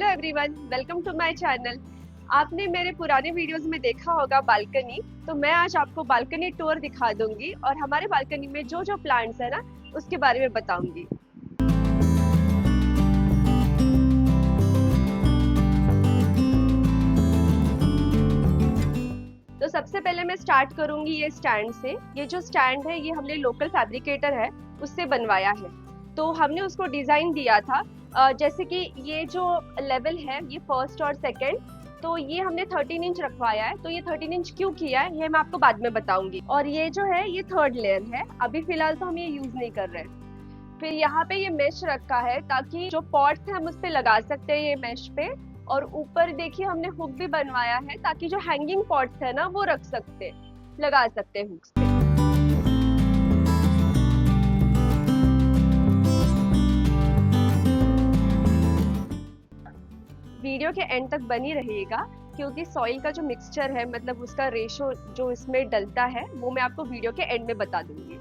Hello everyone, welcome to my channel. आपने मेरे पुराने वीडियोस में देखा होगा बालकनी, तो मैं आज आपको बालकनी टूर दिखा दूंगी और हमारे बालकनी में जो जो प्लांट्स है ना उसके बारे में बताऊंगी। तो सबसे पहले मैं स्टार्ट करूंगी ये स्टैंड से। ये जो स्टैंड है ये हमने लोकल फैब्रिकेटर है उससे बनवाया है। तो हमने उसको डिजाइन दिया था जैसे कि ये जो लेवल है ये फर्स्ट और सेकंड, तो ये हमने 13 इंच रखवाया है। तो ये 13 इंच क्यों किया है ये मैं आपको बाद में बताऊंगी। और ये जो है ये थर्ड लेयर है, अभी फिलहाल तो हम ये यूज नहीं कर रहे हैं। फिर यहाँ पे ये मेश रखा है ताकि जो पॉट्स है हम उस पे लगा सकते हैं ये मेश पे। और ऊपर देखिए हमने हुक भी बनवाया है ताकि जो हैंगिंग पॉट्स है ना वो रख सकते, लगा सकते हैं हुक्स पे। वीडियो के एंड तक बनी रहिएगा क्योंकि सॉइल का जो मिक्सचर है मतलब उसका रेशो जो इसमें डलता है वो मैं आपको वीडियो के एंड में बता दूंगी।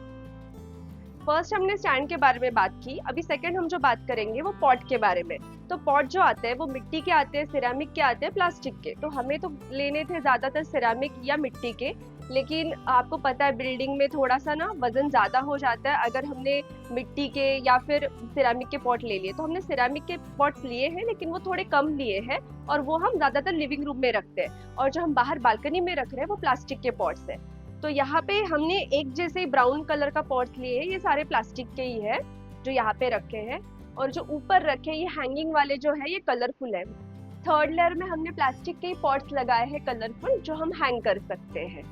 फर्स्ट हमने स्टैंड के बारे में बात की, अभी सेकंड हम जो बात करेंगे वो पॉट के बारे में। तो पॉट जो आते हैं वो मिट्टी के आते हैं, सिरेमिक के आते हैं, प्लास्टिक के। तो हमें तो लेने थे ज्यादातर सिरेमिक या मिट्टी के, लेकिन आपको पता है बिल्डिंग में थोड़ा सा ना वजन ज्यादा हो जाता है अगर हमने मिट्टी के या फिर सिरेमिक के पॉट ले लिए। तो हमने सिरेमिक के पॉट्स लिए हैं लेकिन वो थोड़े कम लिए हैं और वो हम ज्यादातर लिविंग रूम में रखते हैं। और जो हम बाहर बालकनी में रख रहे हैं वो प्लास्टिक के पॉट्स है। तो यहाँ पे हमने एक जैसे ब्राउन कलर का पॉट्स लिए हैं, ये सारे प्लास्टिक के ही है जो यहाँ पे रखे हैं। और जो ऊपर रखे ये हैंगिंग वाले जो है ये कलरफुल है। थर्ड लेयर में हमने प्लास्टिक के ही पॉट्स लगाए हैं कलरफुल, जो हम हैंग कर सकते हैं।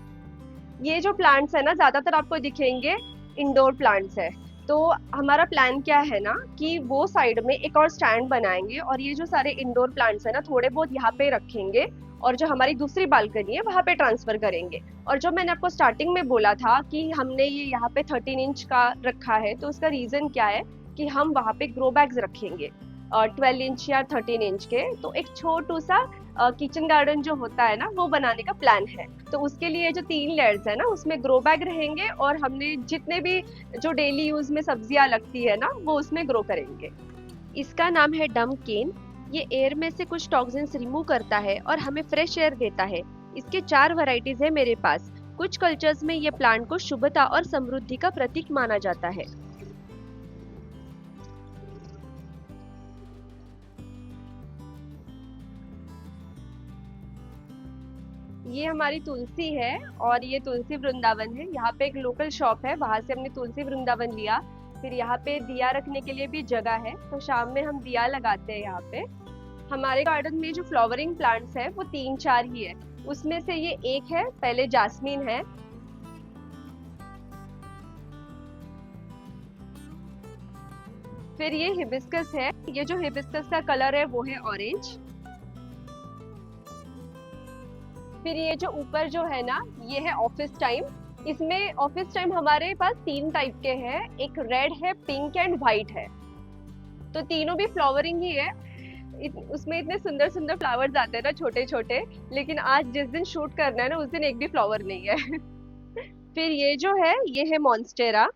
ये जो प्लांट्स है ना ज्यादातर आपको दिखेंगे इंडोर प्लांट्स है। तो हमारा प्लान क्या है ना कि वो साइड में एक और स्टैंड बनाएंगे और ये जो सारे इंडोर प्लांट्स है ना थोड़े बहुत यहाँ पे रखेंगे और जो हमारी दूसरी बालकनी है वहां पे ट्रांसफर करेंगे। और जो मैंने आपको स्टार्टिंग में बोला था कि हमने ये यहाँ पे 13 इंच का रखा है, तो उसका रीजन क्या है कि हम वहां पे ग्रो बैग्स रखेंगे 12 इंच या 13 इंच के। तो एक छोटू सा किचन गार्डन जो होता है ना वो बनाने का प्लान है। तो उसके लिए जो 3 लेयर्स है ना उसमें ग्रो बैग रहेंगे और हमने जितने भी जो डेली यूज में सब्जियां लगती है ना वो उसमें ग्रो करेंगे। इसका नाम है डम केन। ये एयर में से कुछ टॉक्सिन्स रिमूव करता है और हमें फ्रेश एयर देता है। इसके 4 वैरायटीज है मेरे पास। कुछ कल्चर्स में ये प्लांट को शुभता और समृद्धि का प्रतीक माना जाता है। ये हमारी तुलसी है और ये तुलसी वृंदावन है। यहाँ पे एक लोकल शॉप है, वहां से हमने तुलसी वृंदावन लिया। फिर यहाँ पे दिया रखने के लिए भी जगह है, तो शाम में हम दिया लगाते हैं यहाँ पे। हमारे गार्डन में जो फ्लावरिंग प्लांट्स है वो 3-4 ही है। उसमें से ये एक है, पहले जास्मीन है, फिर ये हिबिस्कस है। ये जो हिबिस्कस का कलर है वो है ऑरेंज। फिर ये जो ऊपर जो है ना ये है ऑफिस टाइम। इसमें ऑफिस टाइम हमारे पास 3 टाइप के हैं, एक रेड है, पिंक एंड व्हाइट है। तो तीनों भी फ्लावरिंग ही है। उसमें इतने सुंदर सुंदर फ्लावर्स आते हैं ना छोटे छोटे, लेकिन आज जिस दिन शूट करना है ना उस दिन एक भी फ्लावर नहीं है। फिर ये जो है ये है मॉन्स्टेरा।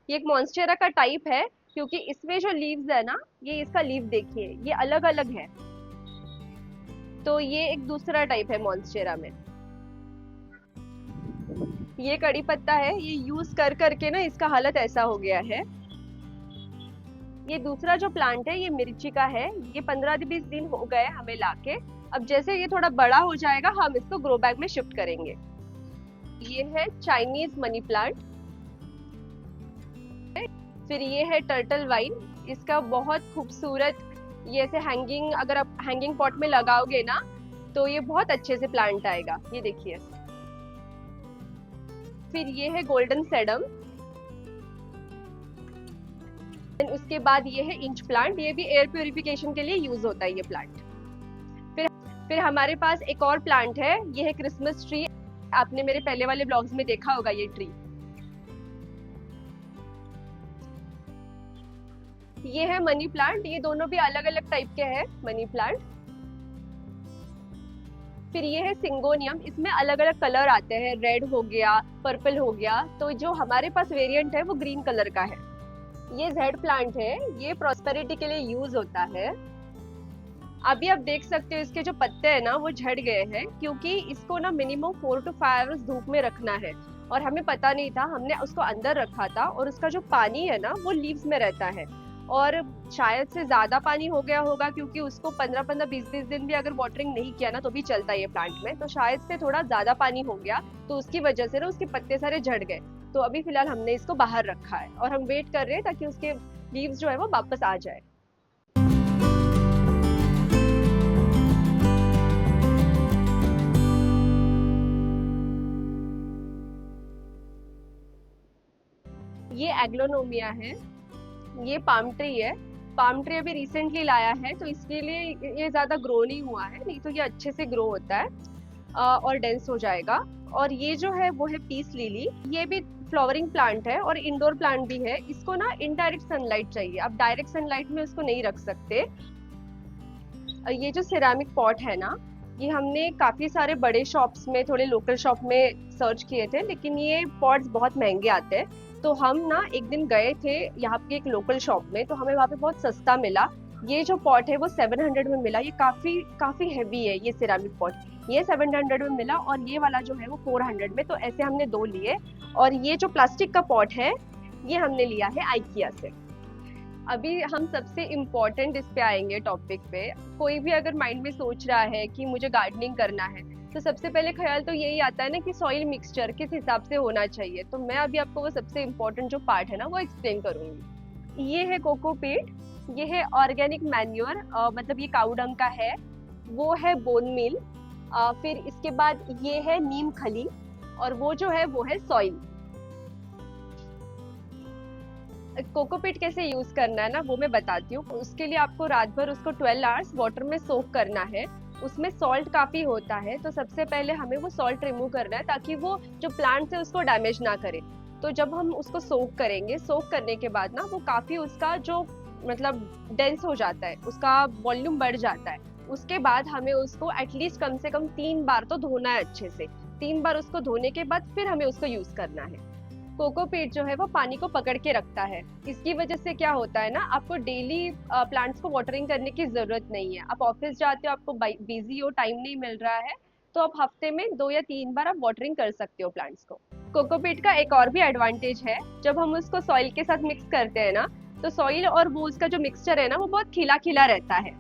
ये एक मॉन्स्टेरा का टाइप है क्योंकि इसमें जो लीव्स है ना ये इसका लीव देखिए ये अलग अलग है। तो ये एक दूसरा टाइप है मॉन्स्टेरा में। ये कड़ी पत्ता है, ये यूज कर करके ना इसका हालत ऐसा हो गया है। ये दूसरा जो प्लांट है ये मिर्ची का है। ये 15-20 दिन हो गए हमें लाके। अब जैसे ये थोड़ा बड़ा हो जाएगा हम इसको ग्रो बैग में शिफ्ट करेंगे। ये है चाइनीज मनी प्लांट। फिर ये है टर्टल वाइन। इसका बहुत खूबसूरत ये ऐसे हैंगिंग, अगर आप हैंगिंग पॉट में लगाओगे ना तो ये बहुत अच्छे से प्लांट आएगा, ये देखिए। फिर ये है गोल्डन सेडम। उसके बाद ये है इंच प्लांट। ये भी एयर प्यूरिफिकेशन के लिए यूज होता है ये प्लांट। फिर हमारे पास एक और प्लांट है, ये है क्रिसमस ट्री। आपने मेरे पहले वाले ब्लॉग्स में देखा होगा ये ट्री। ये है मनी प्लांट। ये दोनों भी अलग अलग टाइप के हैं मनी प्लांट। फिर ये है सिंगोनियम। इसमें अलग अलग कलर आते हैं, रेड हो गया, पर्पल हो गया। तो जो हमारे पास वेरिएंट है वो ग्रीन कलर का है। ये जेड प्लांट है, ये प्रॉस्पेरिटी के लिए यूज होता है। अभी आप देख सकते हो इसके जो पत्ते हैं ना वो झड़ गए हैं, क्योंकि इसको ना मिनिमम 4 to 5 आवर्स धूप में रखना है। और हमें पता नहीं था, हमने उसको अंदर रखा था और उसका जो पानी है ना वो लीव्स में रहता है। और शायद से ज्यादा पानी हो गया होगा, क्योंकि उसको 15-15 20-20 दिन भी अगर वाटरिंग नहीं किया ना तो भी चलता है ये प्लांट में। तो शायद से थोड़ा ज्यादा पानी हो गया, तो उसकी वजह से ना उसके पत्ते सारे झड़ गए। तो अभी फिलहाल हमने इसको बाहर रखा है और हम वेट कर रहे हैं ताकि उसके लीव्स जो है वो वापस आ जाए। ये एग्लोनोमिया है, ये पाम ट्री है। पाम ट्री अभी रिसेंटली लाया है, तो इसके लिए ये ज्यादा ग्रो नहीं हुआ है, नहीं तो ये अच्छे से ग्रो होता है और डेंस हो जाएगा। और ये जो है वो है पीस लिली। ये भी फ्लावरिंग प्लांट है और इंडोर प्लांट भी है। इसको ना इनडायरेक्ट सनलाइट चाहिए, आप डायरेक्ट सनलाइट में उसको नहीं रख सकते। ये जो सिरेमिक पॉट है ना, ये हमने काफी सारे बड़े शॉप्स में, थोड़े लोकल शॉप में सर्च किए थे, लेकिन ये पॉट्स बहुत महंगे आते हैं। तो हम ना एक दिन गए थे यहाँ पे एक लोकल शॉप में, तो हमें वहाँ पे बहुत सस्ता मिला। ये जो पॉट है वो 700 में मिला। ये काफी काफी हैवी है ये सिरेमिक पॉट। ये 700 में मिला और ये वाला जो है वो 400 में। तो ऐसे हमने दो लिए। और ये जो प्लास्टिक का पॉट है ये हमने लिया है आइकिया से। अभी हम सबसे इम्पोर्टेंट इस पे आएंगे टॉपिक पे। कोई भी अगर माइंड में सोच रहा है कि मुझे गार्डनिंग करना है, तो सबसे पहले ख्याल तो यही आता है ना कि सॉइल मिक्सचर किस हिसाब से होना चाहिए। तो मैं अभी आपको वो सबसे इम्पोर्टेंट जो पार्ट है ना वो एक्सप्लेन करूंगी। ये है कोकोपीट, ये है ऑर्गेनिक मैन्योर, मतलब ये काऊ डंग का है। वो है बोन मील, फिर इसके बाद ये है नीम खली, और वो जो है वो है सॉइल। कोकोपीट कैसे यूज करना है ना वो मैं बताती हूँ। उसके लिए आपको रात भर उसको 12 आवर्स वाटर में सोक करना है। उसमें सॉल्ट काफी होता है, तो सबसे पहले हमें वो सॉल्ट रिमूव करना है ताकि वो जो प्लांट्स है उसको डैमेज ना करे। तो जब हम उसको सोक करेंगे, सोक करने के बाद ना वो काफी उसका जो मतलब डेंस हो जाता है, उसका वॉल्यूम बढ़ जाता है। उसके बाद हमें उसको एटलीस्ट कम से कम 3 बार तो धोना है अच्छे से। 3 बार उसको धोने के बाद फिर हमें उसको यूज करना है। कोकोपीट जो है वो पानी को पकड़ के रखता है। इसकी वजह से क्या होता है ना, आपको डेली प्लांट्स को वाटरिंग करने की जरूरत नहीं है। आप ऑफिस जाते हो, आपको बिजी हो, टाइम नहीं मिल रहा है, तो आप हफ्ते में 2 या 3 बार आप वाटरिंग कर सकते हो प्लांट्स को। कोकोपीट का एक और भी एडवांटेज है, जब हम उसको सॉइल के साथ मिक्स करते हैं ना, तो सॉइल और वो उसका जो मिक्सचर है ना वो बहुत खिला खिला रहता है।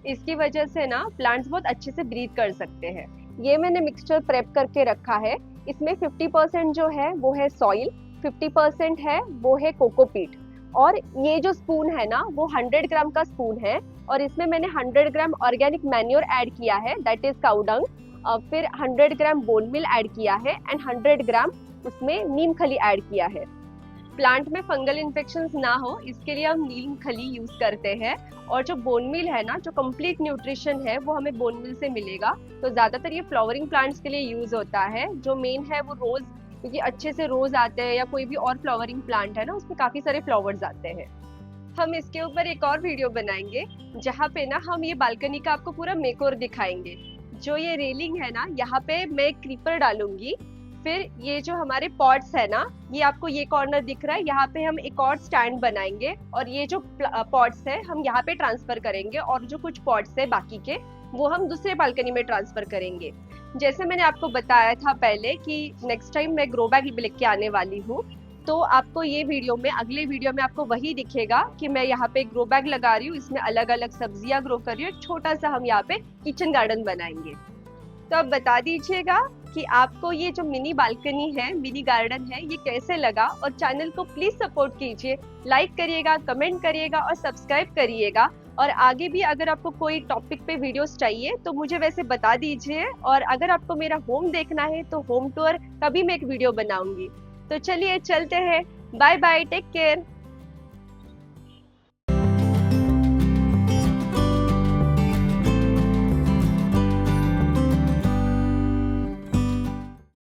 इसकी वजह से ना प्लांट्स बहुत अच्छे से ब्रीथ कर सकते हैं। ये मैंने मिक्सचर प्रेप करके रखा है। इसमें 50% जो है वो है सॉइल, 50% है वो है कोकोपीट। और ये जो स्पून है ना वो 100 ग्राम का स्पून है, और इसमें मैंने 100 ग्राम ऑर्गेनिक मैन्योर ऐड किया है, दैट इज काऊ डंग। फिर 100 ग्राम बोन मील ऐड किया है एंड 100 ग्राम उसमें नीम खली ऐड किया है। प्लांट में फंगल इन्फेक्शन ना हो इसके लिए हम नीम खली यूज करते हैं। और जो बोन मील है ना, जो कंप्लीट न्यूट्रिशन है वो हमें बोन मील से मिलेगा। तो ज्यादातर ये फ्लावरिंग प्लांट्स के लिए यूज होता है। जो मेन है वो रोज, क्योंकि अच्छे से रोज आते हैं, या कोई भी और फ्लावरिंग प्लांट है ना उसमें काफी सारे फ्लावर्स आते हैं। हम इसके ऊपर एक और वीडियो बनाएंगे जहाँ पे ना हम ये बालकनी का आपको पूरा मेकओवर दिखाएंगे। जो ये रेलिंग है ना, यहाँ पे मैं एक क्रीपर डालूंगी। फिर ये जो हमारे पॉट्स है ना, ये आपको ये कॉर्नर दिख रहा है, यहाँ पे हम एक और स्टैंड बनाएंगे, और ये जो पॉट्स है हम यहाँ पे ट्रांसफर करेंगे, और जो कुछ पॉट्स है बाकी के वो हम दूसरे बालकनी में ट्रांसफर करेंगे। जैसे मैंने आपको बताया था पहले कि नेक्स्ट टाइम मैं ग्रो बैग लेके आने वाली हूँ, तो आपको ये वीडियो में, अगले वीडियो में आपको वही दिखेगा कि मैं यहाँ पे ग्रो बैग लगा रही हूँ, इसमें अलग अलग सब्जियां ग्रो कर रही हूँ। एक छोटा सा हम यहाँ पे किचन गार्डन बनाएंगे। तो आप बता दीजिएगा कि आपको ये जो मिनी बालकनी है, मिनी गार्डन है, ये कैसे लगा। और चैनल को प्लीज सपोर्ट कीजिए, लाइक करिएगा, कमेंट करिएगा और सब्सक्राइब करिएगा। और आगे भी अगर आपको कोई टॉपिक पे वीडियोस चाहिए तो मुझे वैसे बता दीजिए। और अगर आपको मेरा होम देखना है तो होम टूर का भी मैं एक वीडियो बनाऊंगी। तो चलिए चलते हैं, बाय बाय, टेक केयर।